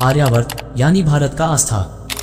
आर्यावर्त यानी भारत का आस्था।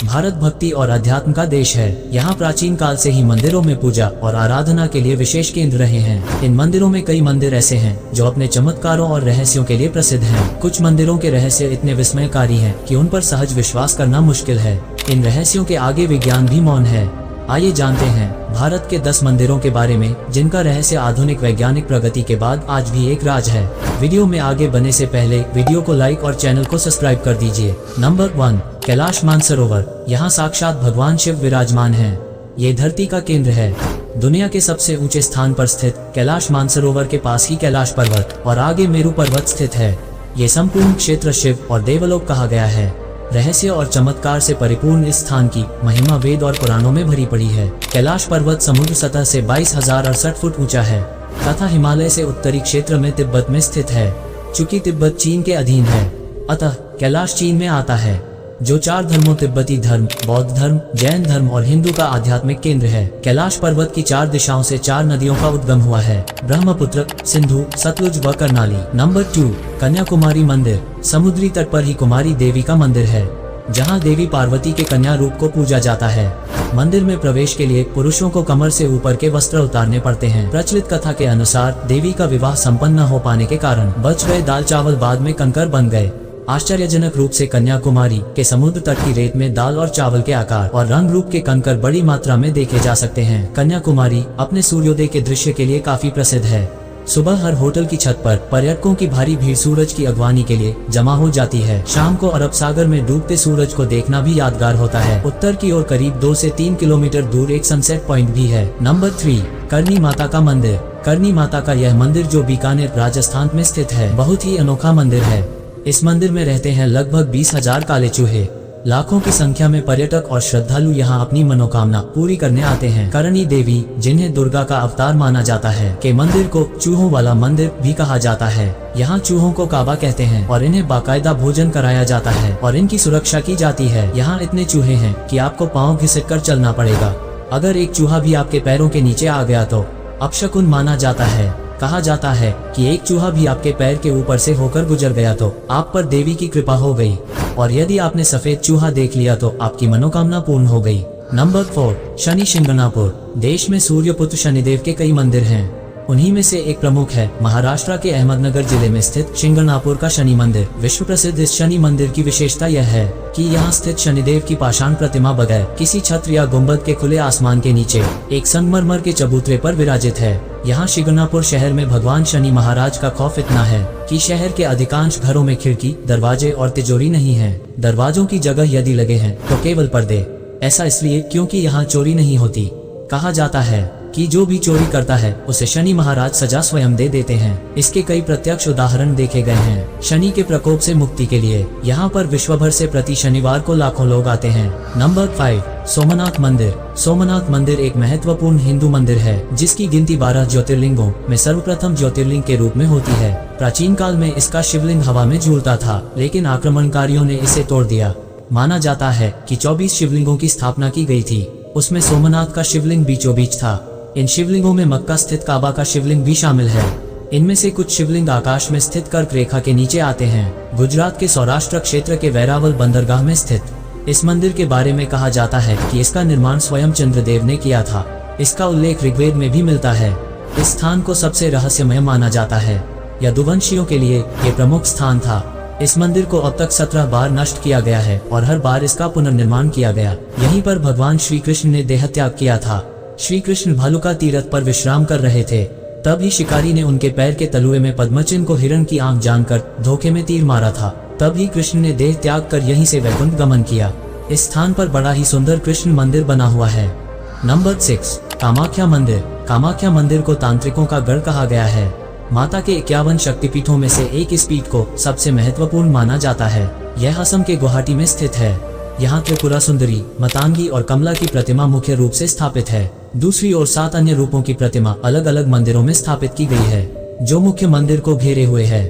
भारत भक्ति और अध्यात्म का देश है। यहाँ प्राचीन काल से ही मंदिरों में पूजा और आराधना के लिए विशेष केंद्र रहे हैं। इन मंदिरों में कई मंदिर ऐसे हैं जो अपने चमत्कारों और रहस्यों के लिए प्रसिद्ध हैं। कुछ मंदिरों के रहस्य इतने विस्मयकारी हैं कि उन पर सहज विश्वास करना मुश्किल है। इन रहस्यों के आगे विज्ञान भी मौन है। आइए जानते हैं भारत के 10 मंदिरों के बारे में जिनका रहस्य आधुनिक वैज्ञानिक प्रगति के बाद आज भी एक राज है। वीडियो में आगे बढ़ने से पहले वीडियो को लाइक और चैनल को सब्सक्राइब कर दीजिए। नंबर 1, कैलाश मानसरोवर। यहाँ साक्षात भगवान शिव विराजमान हैं। ये धरती का केंद्र है। दुनिया के सबसे ऊंचे स्थान पर स्थित कैलाश मानसरोवर के पास ही कैलाश पर्वत और आगे मेरू पर्वत स्थित है। ये संपूर्ण क्षेत्र शिव और देवलोक कहा गया है। रहस्य और चमत्कार से परिपूर्ण इस स्थान की महिमा वेद और पुराणों में भरी पड़ी है। कैलाश पर्वत समुद्र सतह से 22,068 फुट ऊंचा है तथा हिमालय से उत्तरी क्षेत्र में तिब्बत में स्थित है। चूंकि तिब्बत चीन के अधीन है, अतः कैलाश चीन में आता है, जो 4 धर्मों तिब्बती धर्म, बौद्ध धर्म, जैन धर्म और हिंदू का आध्यात्मिक केंद्र है। कैलाश पर्वत की 4 दिशाओं से 4 नदियों का उद्गम हुआ है, ब्रह्मपुत्र, सिंधु, सतलुज व करनाली। नंबर 2, कन्याकुमारी मंदिर। समुद्री तट पर ही कुमारी देवी का मंदिर है, जहां देवी पार्वती के कन्या रूप को पूजा जाता है। मंदिर में प्रवेश के लिए पुरुषों को कमर से ऊपर के वस्त्र उतारने पड़ते हैं। प्रचलित कथा के अनुसार देवी का विवाह संपन्न न हो पाने के कारण बच गए दाल चावल बाद में कंकर बन गए। आश्चर्यजनक रूप से कन्याकुमारी के समुद्र तट की रेत में दाल और चावल के आकार और रंग रूप के कंकर बड़ी मात्रा में देखे जा सकते हैं। कन्याकुमारी अपने सूर्योदय के दृश्य के लिए काफी प्रसिद्ध है। सुबह हर होटल की छत पर पर्यटकों की भारी भीड़ सूरज की अगवानी के लिए जमा हो जाती है। शाम को अरब सागर में डूबते सूरज को देखना भी यादगार होता है। उत्तर की ओर करीब 2 से 3 किलोमीटर दूर एक सनसेट पॉइंट भी है। नंबर 3, करनी माता का मंदिर। करनी माता का यह मंदिर जो बीकानेर राजस्थान में स्थित है, बहुत ही अनोखा मंदिर है। इस मंदिर में रहते हैं लगभग 20,000 काले चूहे। लाखों की संख्या में पर्यटक और श्रद्धालु यहाँ अपनी मनोकामना पूरी करने आते हैं। करणी देवी, जिन्हें दुर्गा का अवतार माना जाता है, के मंदिर को चूहों वाला मंदिर भी कहा जाता है। यहाँ चूहों को काबा कहते हैं और इन्हें बाकायदा भोजन कराया जाता है और इनकी सुरक्षा की जाती है। यहाँ इतने चूहे हैं कि आपको पाँव घिसक कर चलना पड़ेगा। अगर एक चूहा भी आपके पैरों के नीचे आ गया तो अपशकुन माना जाता है। कहा जाता है कि एक चूहा भी आपके पैर के ऊपर से होकर गुजर गया तो आप पर देवी की कृपा हो गई, और यदि आपने सफेद चूहा देख लिया तो आपकी मनोकामना पूर्ण हो गई। नंबर 4, शनि शिंगणापुर। देश में सूर्यपुत्र शनिदेव के कई मंदिर हैं। उन्हीं में से एक प्रमुख है महाराष्ट्र के अहमदनगर जिले में स्थित शिंगणापुर का शनि मंदिर। विश्व प्रसिद्ध इस शनि मंदिर की विशेषता यह है कि यहाँ स्थित शनिदेव की पाषाण प्रतिमा बगैर किसी छत्र या गुंबद के खुले आसमान के नीचे एक संगमरमर के चबूतरे पर विराजित है। यहाँ शिंगणापुर शहर में भगवान शनि महाराज का खौफ इतना है कि शहर के अधिकांश घरों में खिड़की, दरवाजे और तिजोरी नहीं है। दरवाजों की जगह यदि लगे हैं तो केवल पर्दे। ऐसा इसलिए क्योंकि यहाँ चोरी नहीं होती। कहा जाता है कि जो भी चोरी करता है उसे शनि महाराज सजा स्वयं दे देते हैं। इसके कई प्रत्यक्ष उदाहरण देखे गए हैं। शनि के प्रकोप से मुक्ति के लिए यहाँ पर विश्व भर से प्रति शनिवार को लाखों लोग आते हैं। नंबर 5, सोमनाथ मंदिर। सोमनाथ मंदिर एक महत्वपूर्ण हिंदू मंदिर है जिसकी गिनती 12 ज्योतिर्लिंगों में सर्वप्रथम ज्योतिर्लिंग के रूप में होती है। प्राचीन काल में इसका शिवलिंग हवा में झूलता था, लेकिन आक्रमणकारियों ने इसे तोड़ दिया। माना जाता है कि 24 शिवलिंगों की स्थापना की गई थी, उसमें सोमनाथ का शिवलिंग बीचों बीच था। इन शिवलिंगों में मक्का स्थित काबा का शिवलिंग भी शामिल है। इनमें से कुछ शिवलिंग आकाश में स्थित कर्क रेखा के नीचे आते हैं। गुजरात के सौराष्ट्र क्षेत्र के वेरावल बंदरगाह में स्थित इस मंदिर के बारे में कहा जाता है कि इसका निर्माण स्वयं चंद्रदेव ने किया था। इसका उल्लेख ऋग्वेद में भी मिलता है। इस स्थान को सबसे रहस्यमय माना जाता है। यदुवंशियों के लिए ये प्रमुख स्थान था। इस मंदिर को अब तक 17 बार नष्ट किया गया है और हर बार इसका पुनर्निर्माण किया गया। यहीं पर भगवान श्री कृष्ण ने देह त्याग किया था। श्री कृष्ण भालुका तीर्थ पर विश्राम कर रहे थे, तब ही शिकारी ने उनके पैर के तलुए में पद्मचिन्ह को हिरण की आंख जानकर धोखे में तीर मारा था। तब ही कृष्ण ने देह त्याग कर यहीं से वैकुंठ गमन किया। इस स्थान पर बड़ा ही सुंदर कृष्ण मंदिर बना हुआ है। नंबर 6, कामाख्या मंदिर। कामाख्या मंदिर को तांत्रिकों का गढ़ कहा गया है। माता के 51 शक्तिपीठों में से एक इस पीठ को सबसे महत्वपूर्ण माना जाता है। यह असम के गुवाहाटी में स्थित है। यहाँ त्रिपुरा सुंदरी, मतंगी और कमला की प्रतिमा मुख्य रूप से स्थापित है। दूसरी ओर 7 अन्य रूपों की प्रतिमा अलग अलग मंदिरों में स्थापित की गई है, जो मुख्य मंदिर को घेरे हुए है।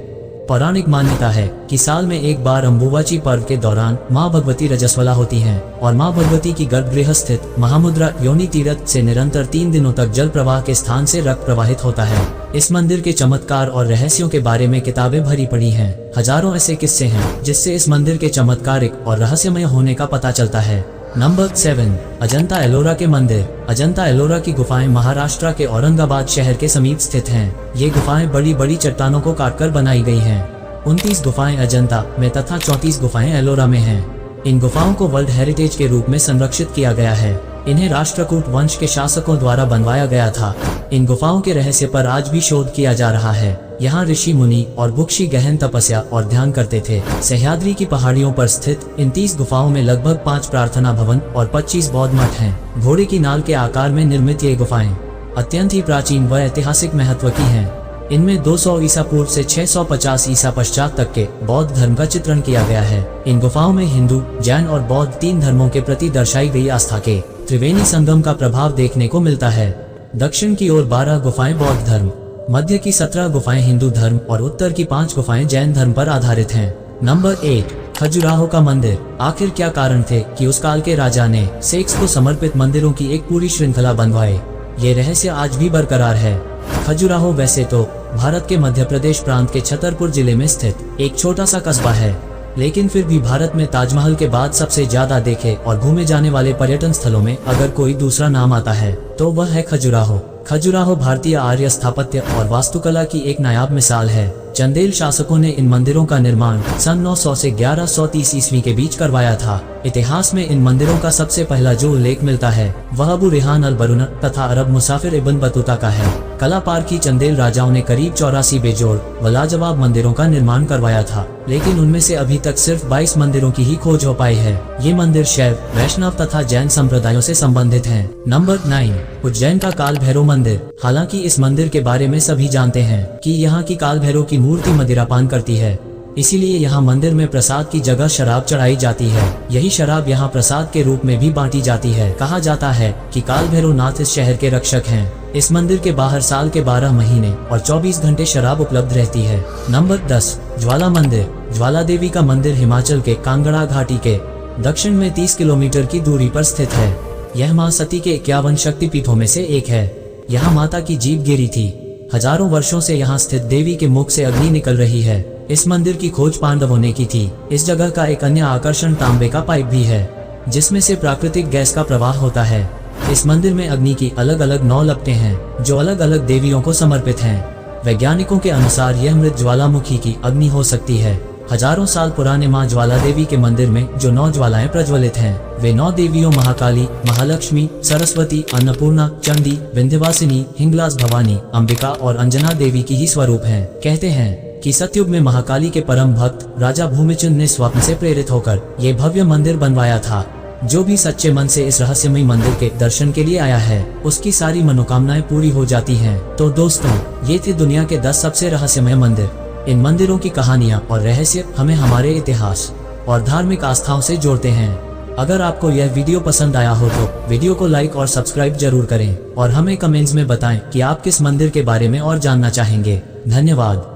पौराणिक मान्यता है कि साल में एक बार अम्बुबाची पर्व के दौरान माँ भगवती रजस्वला होती हैं और माँ भगवती की गर्भगृह स्थित महामुद्रा योनि तीर्थ से निरंतर 3 दिनों तक जल प्रवाह के स्थान से रक्त प्रवाहित होता है। इस मंदिर के चमत्कार और रहस्यों के बारे में किताबें भरी पड़ी हैं। हजारों ऐसे किस्से हैं जिससे इस मंदिर के चमत्कारिक और रहस्यमय होने का पता चलता है। नंबर 7, अजंता एलोरा के मंदिर। अजंता एलोरा की गुफाएं महाराष्ट्र के औरंगाबाद शहर के समीप स्थित हैं। ये गुफाएं बड़ी बड़ी चट्टानों को काटकर बनाई गई हैं। 29 गुफाएं अजंता में तथा 34 गुफाएं एलोरा में हैं। इन गुफाओं को वर्ल्ड हेरिटेज के रूप में संरक्षित किया गया है। इन्हें राष्ट्रकूट वंश के शासकों द्वारा बनवाया गया था। इन गुफाओं के रहस्य पर आज भी शोध किया जा रहा है। यहाँ ऋषि मुनि और बुक्षी गहन तपस्या और ध्यान करते थे। सह्याद्री की पहाड़ियों पर स्थित इन 30 गुफाओं में लगभग 5 प्रार्थना भवन और 25 बौद्ध मठ हैं। घोड़े की नाल के आकार में निर्मित ये गुफाएं अत्यंत ही प्राचीन व ऐतिहासिक महत्व की हैं। इनमें 200 ईसा पूर्व से 650 ईसा पश्चात तक के बौद्ध धर्म का चित्रण किया गया है। इन गुफाओं में हिंदू, जैन और बौद्ध 3 धर्मों के प्रति दर्शाई गई आस्था के त्रिवेणी संगम का प्रभाव देखने को मिलता है। दक्षिण की ओर 12 गुफाएं बौद्ध धर्म, मध्य की 17 गुफाएं हिंदू धर्म और उत्तर की 5 गुफाएं जैन धर्म पर आधारित हैं। नंबर 8, खजुराहो का मंदिर। आखिर क्या कारण थे कि उस काल के राजा ने सेक्स को समर्पित मंदिरों की एक पूरी श्रृंखला बनवाए? ये रहस्य आज भी बरकरार है। खजुराहो वैसे तो भारत के मध्य प्रदेश प्रांत के छतरपुर जिले में स्थित एक छोटा सा कस्बा है, लेकिन फिर भी भारत में ताजमहल के बाद सबसे ज्यादा देखे और घूमे जाने वाले पर्यटन स्थलों में अगर कोई दूसरा नाम आता है तो वह है खजुराहो। खजुराहो भारतीय आर्य स्थापत्य और वास्तुकला की एक नायाब मिसाल है। चंदेल शासकों ने इन मंदिरों का निर्माण सन 900 से 1130 ईस्वी के बीच करवाया था। इतिहास में इन मंदिरों का सबसे पहला जो उल्लेख मिलता है वह अबू रेहान अल बरूना तथा अरब मुसाफिर इब्न बतूता का है। कला पारखी चंदेल राजाओं ने करीब 84 बेजोड़ व लाजवाब मंदिरों का निर्माण करवाया था, लेकिन उनमें से अभी तक सिर्फ 22 मंदिरों की ही खोज हो पाई है। ये मंदिर शैव, वैष्णव तथा जैन संप्रदायों से संबंधित हैं। नंबर 9, उज्जैन का काल भैरव मंदिर। हालांकि इस मंदिर के बारे में सभी जानते हैं कि यहाँ की काल भैरव की मूर्ति मदिरापान करती है, इसीलिए यहाँ मंदिर में प्रसाद की जगह शराब चढ़ाई जाती है। यही शराब यहाँ प्रसाद के रूप में भी बांटी जाती है। कहा जाता है कि काल भैरव नाथ इस शहर के रक्षक हैं। इस मंदिर के बाहर साल के 12 महीने और 24 घंटे शराब उपलब्ध रहती है। नंबर 10, ज्वाला मंदिर। ज्वाला देवी का मंदिर हिमाचल के कांगड़ा घाटी के दक्षिण में 30 किलोमीटर की दूरी पर स्थित है। यह मां सती के 51 शक्तिपीठों में से एक है। यहाँ माता की जीभ गिरी थी। हजारों वर्षों से यहाँ स्थित देवी के मुख से अग्नि निकल रही है। इस मंदिर की खोज पांडवों ने की थी। इस जगह का एक अन्य आकर्षण तांबे का पाइप भी है, जिसमें से प्राकृतिक गैस का प्रवाह होता है। इस मंदिर में अग्नि की अलग अलग 9 लपटें हैं, जो अलग अलग देवियों को समर्पित हैं। वैज्ञानिकों के अनुसार यह मृत ज्वालामुखी की अग्नि हो सकती है। हजारों साल पुराने मां ज्वाला देवी के मंदिर में जो 9 ज्वालाएं प्रज्वलित हैं, वे 9 देवियों महाकाली, महालक्ष्मी, सरस्वती, अन्नपूर्णा, चंडी, विंध्यवासिनी, हिंगलाज भवानी, अंबिका और अंजना देवी की ही स्वरूप हैं। कहते हैं कि सतयुग में महाकाली के परम भक्त राजा भूमिचंद ने स्वप्न से प्रेरित होकर ये भव्य मंदिर बनवाया था। जो भी सच्चे मन से इस रहस्यमय मंदिर के दर्शन के लिए आया है, उसकी सारी मनोकामनाएं पूरी हो जाती हैं। तो दोस्तों, ये थे दुनिया के 10 सबसे रहस्यमय मंदिर। इन मंदिरों की कहानियां और रहस्य हमें हमारे इतिहास और धार्मिक आस्थाओं से जोड़ते हैं। अगर आपको यह वीडियो पसंद आया हो तो वीडियो को लाइक और सब्सक्राइब जरूर करें और हमें कमेंट्स में बताएं कि आप किस मंदिर के बारे में और जानना चाहेंगे। धन्यवाद।